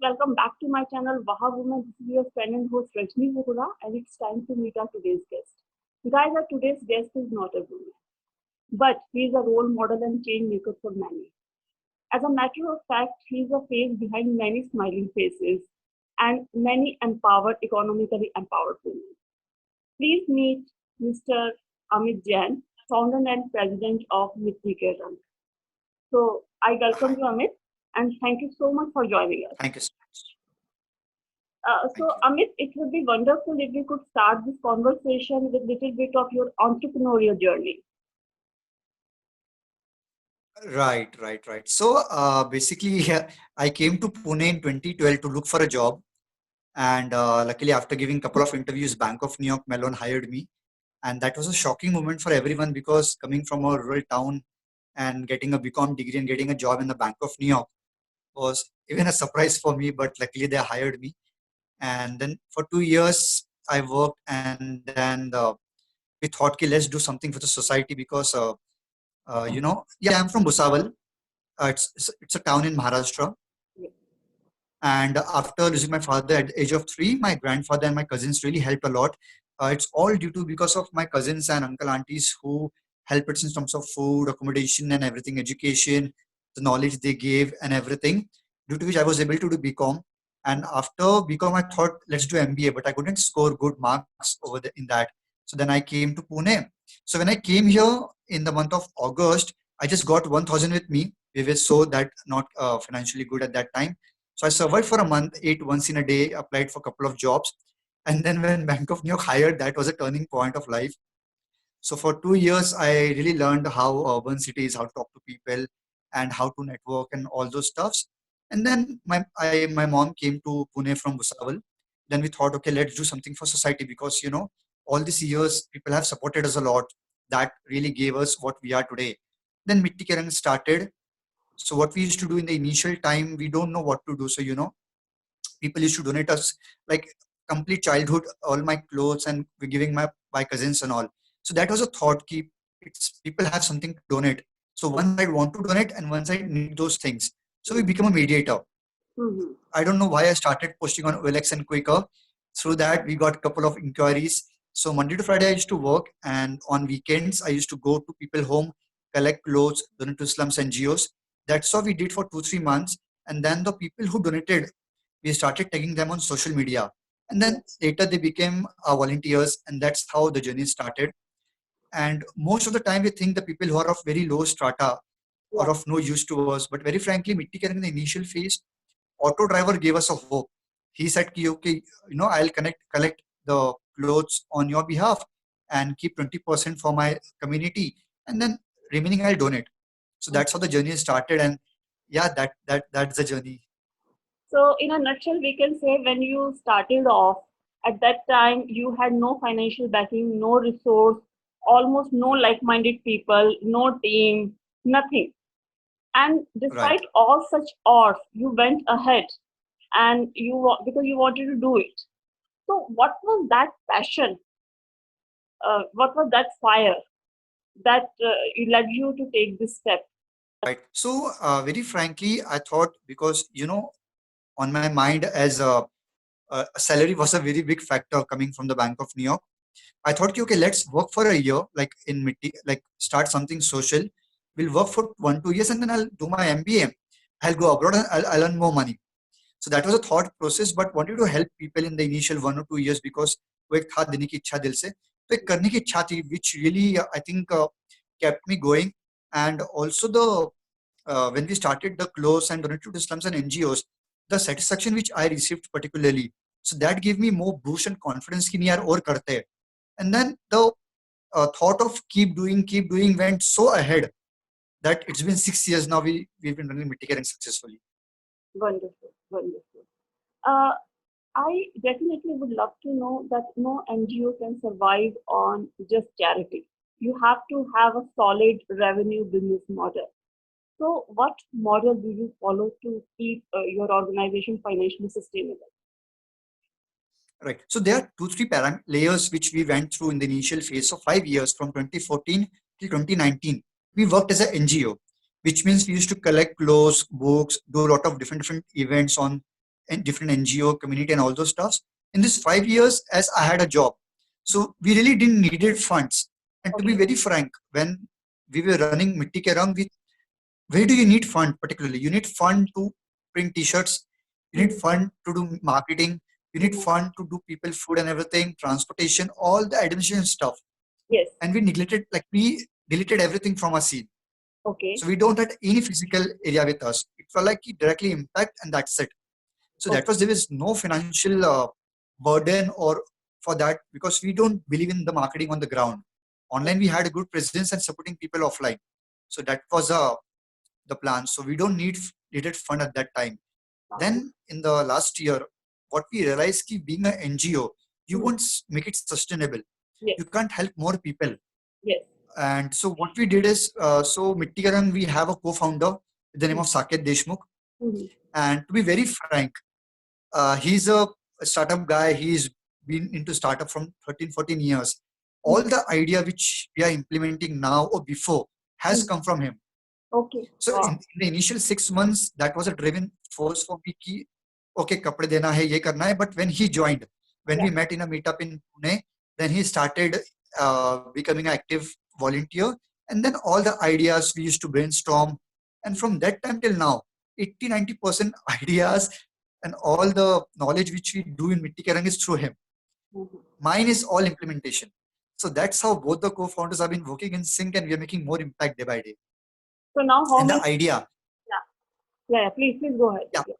welcome back to my channel Waha Women. This is your friend and host Rajni Vohra, and it's time to meet our today's guest. Guys, our today's guest is not a woman, but he is a role model and change maker for many. As a matter of fact, he is a face behind many smiling faces and many empowered, economically empowered women. Please meet Mr. Amit Jain, founder and president of Mitti Ke Rang. So I welcome Hi, you, Amit, and thank you so much for joining us. thank you so much. So, Thank you. Amit, it would be wonderful if we could start this conversation with a little bit of your entrepreneurial journey. Right. So basically, I came to Pune in 2012 to look for a job, and luckily, after giving a couple of interviews, Bank of New York Mellon hired me, and that was a shocking moment for everyone because coming from a rural town and getting a BCom degree and getting a job in the Bank of New York was even a surprise for me. But luckily, they hired me, and then for 2 years I worked, and then we thought, okay, let's do something for the society because yeah, I'm from Bhusawal. It's a town in Maharashtra. Yeah. And after losing my father at the age of 3, my grandfather and my cousins really helped a lot. It's all due to because of my cousins and uncle aunties who helped us in terms of food, accommodation, and everything, education, the knowledge they gave, and everything. Due to which I was able to do BCom. And after BCom, I thought let's do MBA, but I couldn't score good marks in that. So then I came to Pune. So when I came here in the month of August, I just got 1,000 with me. We were so that not financially good at that time, so I survived for a month, ate once in a day, applied for a couple of jobs. And then when Bank of New York hired, that was a turning point of life. So for 2 years, I really learned how urban cities, how to talk to people and how to network and all those stuffs. And then my mom came to Pune from Bhusawal. Then we thought, okay, let's do something for society because, all these years, people have supported us a lot. That really gave us what we are today. Then Mitti Kerang started. So what we used to do in the initial time, we don't know what to do. So, people used to donate us like complete childhood, all my clothes, and we're giving my cousins and all. So that was a thought. Keep it's people have something to donate. So one side want to donate and one side need those things. So we become a mediator. Mm-hmm. I don't know why I started posting on OLX and Quaker. Through that, we got a couple of inquiries. So Monday to Friday, I used to work, and on weekends, I used to go to people home, collect clothes, donate to slums NGOs. That's what we did for 2 3 months. And then the people who donated, we started tagging them on social media. And Yeah. then later they became our volunteers, and that's how the journey started. And most of the time, we think the people who are of very low strata Yeah. are of no use to us. But very frankly, Mitti Karan in the initial phase, auto driver gave us a hope. He said, ki, okay, I'll collect the clothes on your behalf and keep 20% for my community, and then remaining I'll donate. So that's how Okay. the journey started, and yeah, that's the journey. So, in a nutshell, we can say when you started off, at that time, you had no financial backing, no resource, almost no like minded people, no team, nothing. And Right. despite all such odds, you went ahead and because you wanted to do it. So, what was that passion? What was that fire that led you to take this step? Right. So very frankly, I thought because on my mind as a salary was a very big factor coming from the Bank of New York. I thought, okay, let's work for a year, like in Mitti, like start something social. We'll work for 1 2 years, and then I'll do my MBA. I'll go abroad and I'll earn more money. So that was a thought process, but wanted to help people in the initial 1 or 2 years because वो एक था देने की इच्छा दिल से, तो एक करने की इच्छा थी, which really I think kept me going. And also the when we started the clothes and donated to slums and NGOs, the satisfaction which I received particularly, so that gave me more boost and confidence कि नहीं यार और करते हैं. And then the thought of keep doing went so ahead that it's been 6 years now. We've been running Mitti Caring successfully. Wonderful, wonderful. Uh, I definitely would love to know that no NGO can survive on just charity. You have to have a solid revenue business model. So, what model do you follow to keep your organization financially sustainable? Right. So there are 2 3 layers which we went through in the initial phase. So 5 years from 2014 till 2019, we worked as an NGO, which means we used to collect clothes, books, do a lot of different events on and different NGO, community, and all those stuffs. In this 5 years, as I had a job, so we really didn't needed funds. And to be Okay. very frank, when we were running Mitti Ke Rang, where do you need fund particularly? You need fund to print T-shirts. You need Mhm. fund to do marketing. You need Mhm. fund to do people food and everything, transportation, all the administration stuff. Yes. And we deleted everything from our scene. Okay. So we don't have any physical area with us. It felt like it directly impact and that's it. So that Okay. was there was no financial burden or for that because we don't believe in the marketing on the ground. Online we had a good presence and supporting people offline. So that was the plan. So we don't needed fund at that time. Uh-huh. Then in the last year, what we realized ki being an NGO, you Mhm. won't make it sustainable. Yes. You can't help more people. Yes. And so what we did is, so Mitti Ka Rang, we have a co-founder with the name Mhm. of Saket Deshmukh. Mhm. And to be very frank, he's a startup guy. He's been into startup from 13, 14 years. All Mhm. the idea which we are implementing now or before has Mhm. come from him. Okay. So Wow. in the initial 6 months, that was a driving force for me ki, okay, kapde dena hai, ye karna hai. But when he joined, when Yeah. we met in a meetup in Pune, then he started becoming an active volunteer. And then all the ideas we used to brainstorm. And from that time till now, 80, 90% ideas and all the knowledge which we do in Mitti Ke Rang is through him. Mhm. Mine is all implementation. So that's how both the co-founders have been working in sync and we are making more impact day by day. So now how And many? the idea, Yeah. Yeah. Yeah. Please go ahead. yeah, Yeah.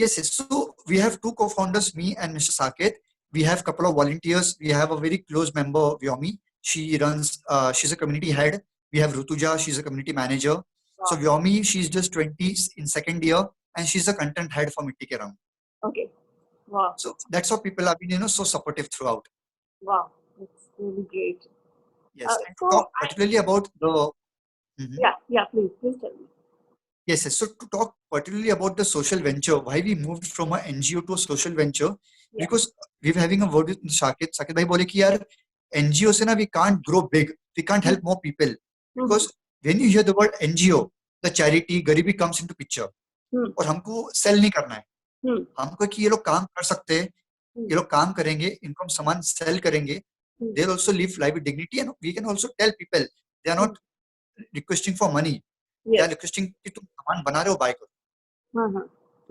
yes, yes. So we have two co-founders, me and Mr. Saket. We have a couple of volunteers. We have a very close member, Vyomi. She runs, she's a community head. We have Rutuja, she's a community manager. So Wow. Vyomi, she's just 20 in second year and she's a content head for Mitti Ke Rang. Okay. Wow. So that's how people have been, so supportive throughout. Wow. It's really great. Yes. And to So talk I. particularly about the, Mhm. Yeah. Yeah. Please tell me. Yes, yes. So to talk particularly about the social venture, why we moved from a NGO to a social venture, Yeah. because we were having a word with Shakit. Shakit bhai bole ki yaar NGO se na we can't grow big, we can't help more people Mhm. because when you hear the word NGO, the charity, garibi comes into picture. Mhm. और हमको cell नहीं करना है Mhm. हमको कि ये लोग काम कर सकते हैं Mhm. ये लोग काम करेंगे इनको हम सामान सेल करेंगे Mhm. they'll also live life with dignity and we can also tell people they are Mhm. not requesting for money they Yes. are requesting कि तुम सामान बना रहे हो buy करो. Uh-huh.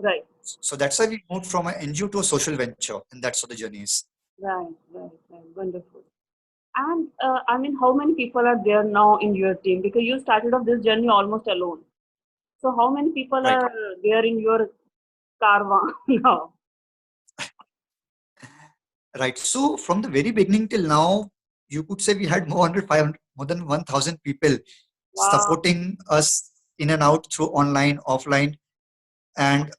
Right. So that's why we moved from an NGO to a social venture, and that's how the journey is. Right. Right. Right. Wonderful. And I mean, how many people are there now in your team? Because you started off this journey almost alone. So how many people Right, are there in your caravan now? right. So from the very beginning till now, you could say we had more than 500, more than 1,000 people Wow. supporting us in and out through online, offline, and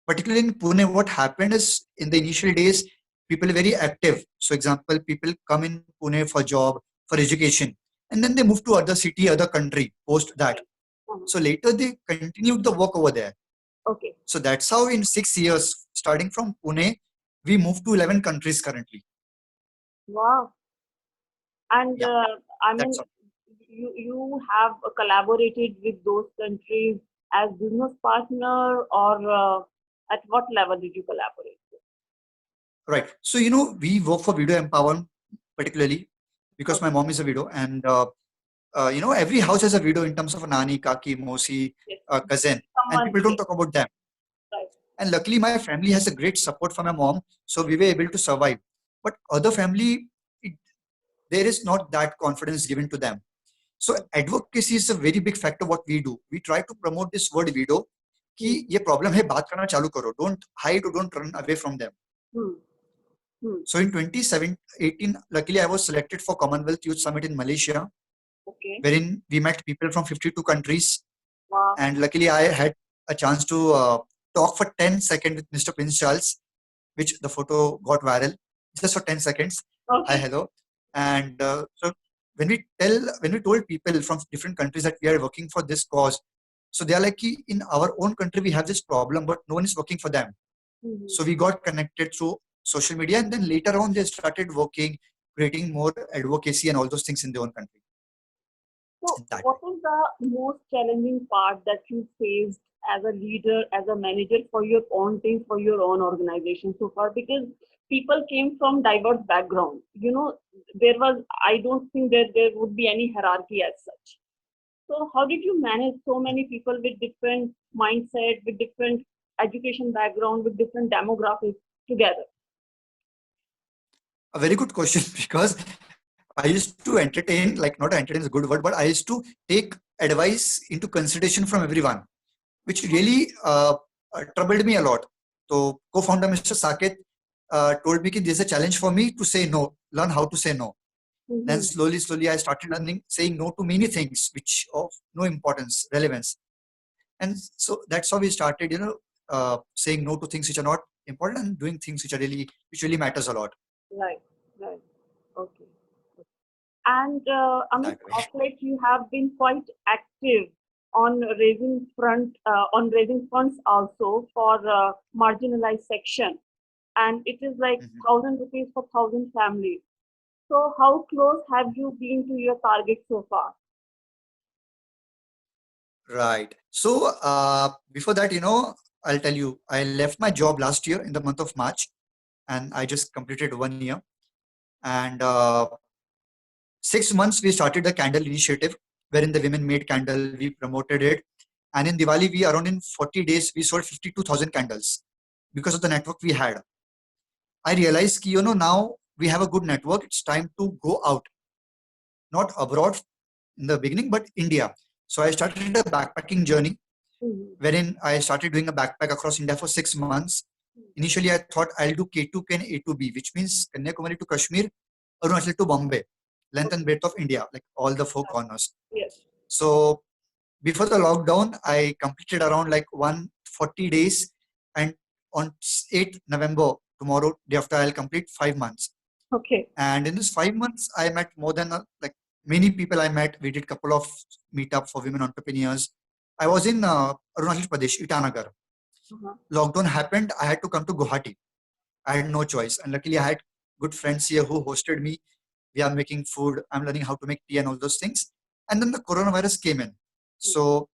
particularly in Pune, what happened is in the initial days, people are very active. So, example, people come in Pune for job, for education, and then they move to other city, other country post that. Okay. Uh-huh. So later they continued the work over there. Okay. So that's how in 6 years, starting from Pune, we moved to 11 countries currently. Wow. And Yeah, I that's mean, all. you have collaborated with those countries as business partner, or at what level did you collaborate? Right. So, we work for Video Empowerment, particularly because my Okay. mom is a widow. And, every house has a widow in terms of a nani, kaki, mosi, Yes. cousin. And Someone. people don't Yes. talk about them. Right. And luckily, my family has a great support from my mom. So we were able to survive. But other family, it, there is not that confidence given to them. So advocacy is a very big factor what we do. We try to promote this word widow Hmm. कि ये problem है बात करना चालू करो. Don't hide or don't run away from them. Hmm. Hmm. So in 2018, luckily I was selected for Commonwealth Youth Summit in Malaysia, Okay. wherein we met people from 52 countries. Wow. And luckily I had a chance to talk for 10 seconds with Mr. Prince Charles, which the photo got viral just for 10 seconds. Hi, Okay. hello. And so when we told people from different countries that we are working for this cause, so they are like, "Ki, in our own country, we have this problem, but no one is working for them." Mhm. So we got connected through social media. And then later on, they started working, creating more advocacy and all those things in their own country So, in that what way. is the most challenging part that you faced as a leader, as a manager for your own team, for your own organization so far? Because people came from diverse backgrounds. I don't think that there would be any hierarchy as such. So how did you manage so many people with different mindset, with different education background, with different demographics together? A very good question because I used to entertain, like not entertain is a good word, but I used to take advice into consideration from everyone, which really troubled me a lot. So co-founder Mr. Saket told me that there's a challenge for me to say no, learn how to say no. Then Mm-hmm. slowly, I started learning saying no to many things which of no importance, relevance. And so that's how we started, saying no to things which are not important and doing things which really matters a lot. Right, right. Okay. And Amit, That way. of late you have been quite active on on raising funds also for marginalized section, and it is like Mhm. 1,000 rupees for 1,000 families. So how close have you been to your target so far? Right. So before that, I'll tell you, I left my job last year in the month of March, and I just completed 1 year. And 6 months we started the candle initiative, wherein the women made candle. We promoted it, and in Diwali, we around in 40 days we sold 52,000 candles because of the network we had. I realized, now we have a good network. It's time to go out, not abroad in the beginning, but India. So I started a backpacking journey Mm-hmm. wherein I started doing a backpack across India for 6 months. Initially, I thought I'll do K2K and A2B, which means Kanyakumari to Kashmir, Arunachal to Bombay, length and Okay. breadth of India, like all the four corners. Yes. So before the lockdown, I completed around like 140 days, and on 8th November, tomorrow, day after, I'll complete 5 months. Okay. And in this 5 months, I met more than like many people I met. We did couple of meetup for women entrepreneurs. I was in Arunachal Pradesh, Itanagar. Uh-huh. Lockdown happened. I had to come to Guwahati. I had no choice. And luckily, I had good friends here who hosted me. We are making food. I'm learning how to make tea and all those things. And then the coronavirus came in. So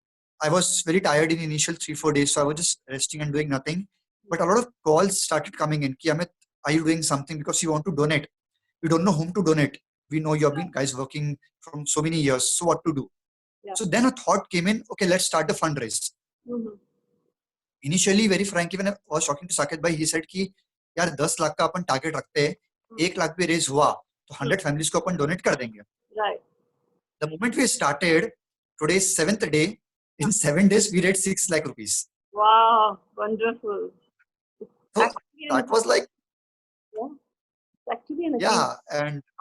I was very tired in initial 3, 4 days. So I was just resting and doing nothing. But a lot of calls started coming in. Ki, Amit, are you doing something because you want to donate? You don't know whom to donate. We know you have been guys working from so many years. So what to do? Yeah. So then a thought came in. Okay, let's start the fundraise. Mm-hmm. Initially, very frankly, when I was talking to Saket bhai, he said कि यार 10 लाख का अपन target रखते हैं, 1 लाख भी raise हुआ तो 100 families को अपन donate कर देंगे. Right. The moment we started, today's 7th day, in 7 days we raised 6 lakh rupees. Wow, wonderful. It's So actually an that was like, yeah, it's actually an achievement.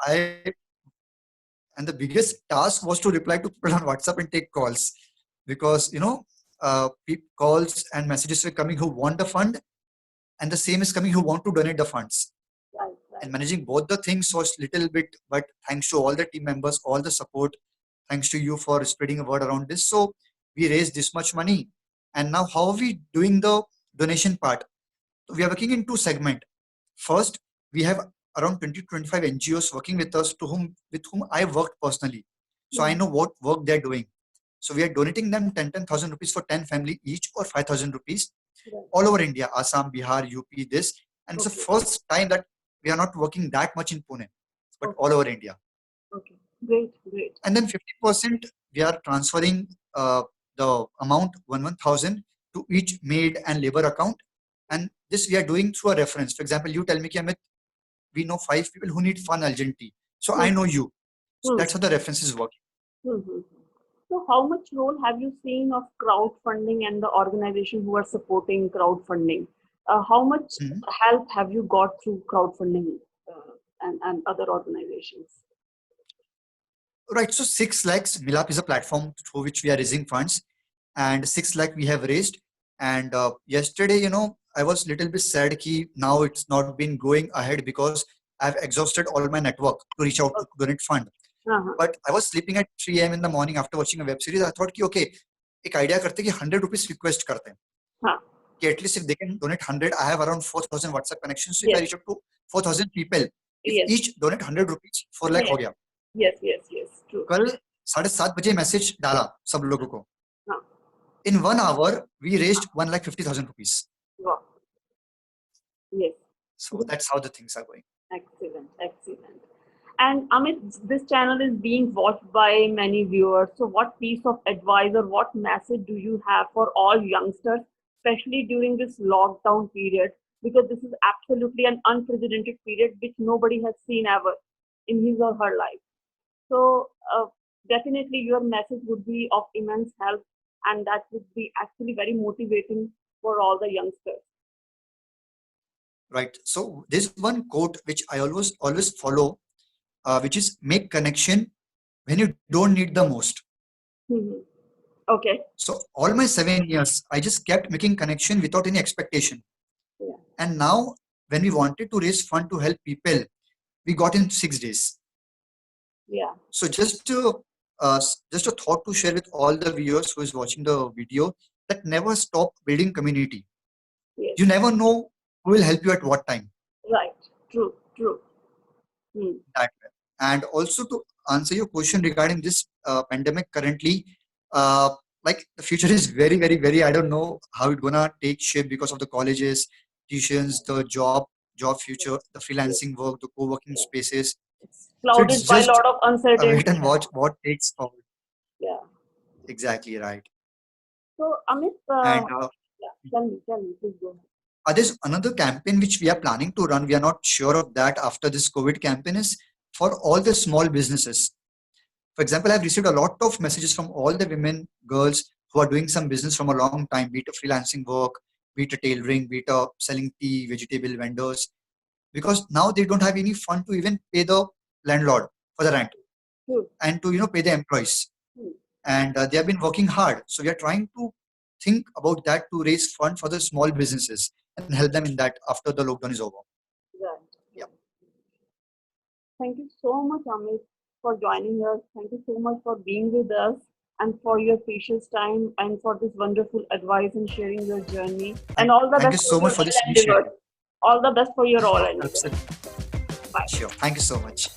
yeah, and the biggest task was to reply to people on WhatsApp and take calls, because calls and messages were coming who want the fund, and the same is coming who want to donate the funds. Right, And right. managing both the things was little bit, but thanks to all the team members, all the support, thanks to you for spreading a word around this. So we raised this much money. And now how are we doing the donation part? So we are working in two segments. First, we have around 20 to 25 NGOs working with us with whom I worked personally. So I Mhm. know what work they're doing. So we are donating them 10,000 rupees for 10 family each, or 5,000 rupees Right. all over India, Assam, Bihar, UP, this. And it's the Okay. first time that we are not working that much in Pune, but Okay. all over India. Okay. Great. Great. And then 50% we are transferring the amount 1,000 to each maid and labor account. And this we are doing through a reference. For example, you tell me, Amit, we know 5 people who need fun urgently. So I Hmm. know you. So Hmm. that's how the references work. Hmm. Hmm. So, how much role have you seen of crowdfunding and the organization who are supporting crowdfunding? How much Mhm. help have you got through crowdfunding and other organizations? Right. So 6 lakhs, Milap is a platform through which we are raising funds, and 6 lakh we have raised. And yesterday, I was little bit sad ki now it's not been going ahead because I've exhausted all my network to reach out to Okay. donate fund. Uh-huh. But I was sleeping at 3 a.m. in the morning after watching a web series. I thought कि okay, एक idea करते हैं कि 100 rupees request करते हैं. Huh. कि at least if they can donate 100, I have around 4,000 WhatsApp connections. So if I Yes. reach out to 4,000 people, if Yes. each donate 100 rupees, 4 lakh Yes. हो गया. Yes. Yes. Yes. True. कल 7:30 बजे message डाला सब लोगों को. Huh. in 1 hour, we raised 1,50,000 rupees. Wow. Yes. So that's how the things are going. Excellent. Excellent. And Amit, this channel is being watched by many viewers. So, what piece of advice or what message do you have for all youngsters, especially during this lockdown period? Because this is absolutely an unprecedented period which nobody has seen ever in his or her life. So, definitely your message would be of immense help, and that would be actually very motivating for all the youngsters. Right. So there's one quote which I always follow, which is make connection when you don't need the most. Mhm. Okay. So all my 7 years, I just kept making connection without any expectation. Yeah. And now, when we wanted to raise fund to help people, we got in 6 days. Yeah. So just a thought to share with all the viewers who is watching the video, that never stop building community. Yes. You never know who will help you at what time. Right. True. True. Hmm. That way. And also to answer your question regarding this pandemic currently, uh, like the future is very, very, very. I don't know how it's gonna take shape because of the colleges, tuitions, the job future, the Yes. freelancing work, the co-working Yeah. spaces. It's So it's clouded by a just lot of a wait uncertainty and watch now. what takes forward. Yeah. Exactly right. So, Amit, And yeah, tell me, please go ahead. there's another campaign which we are planning to run. We are not sure of that after this COVID campaign is for all the small businesses. For example, I've received a lot of messages from all the women, girls who are doing some business from a long time, be it a freelancing work, be it a tailoring, be it a selling tea, vegetable vendors, because now they don't have any fund to even pay the landlord for the rent True. and to pay the employees. True. And they have been working hard. So we are trying to think about that to raise fund for the small businesses and help them in that after the lockdown is over. Right. Yeah. Right. Thank you so much, Amit, for joining us. Thank you so much for being with us and for your precious time and for this wonderful advice and sharing your journey. And Thank, all the thank you best for so your much for all this endeavors. initiative. All the best for your all endeavors. Absolutely. Bye. Sure. Thank you so much.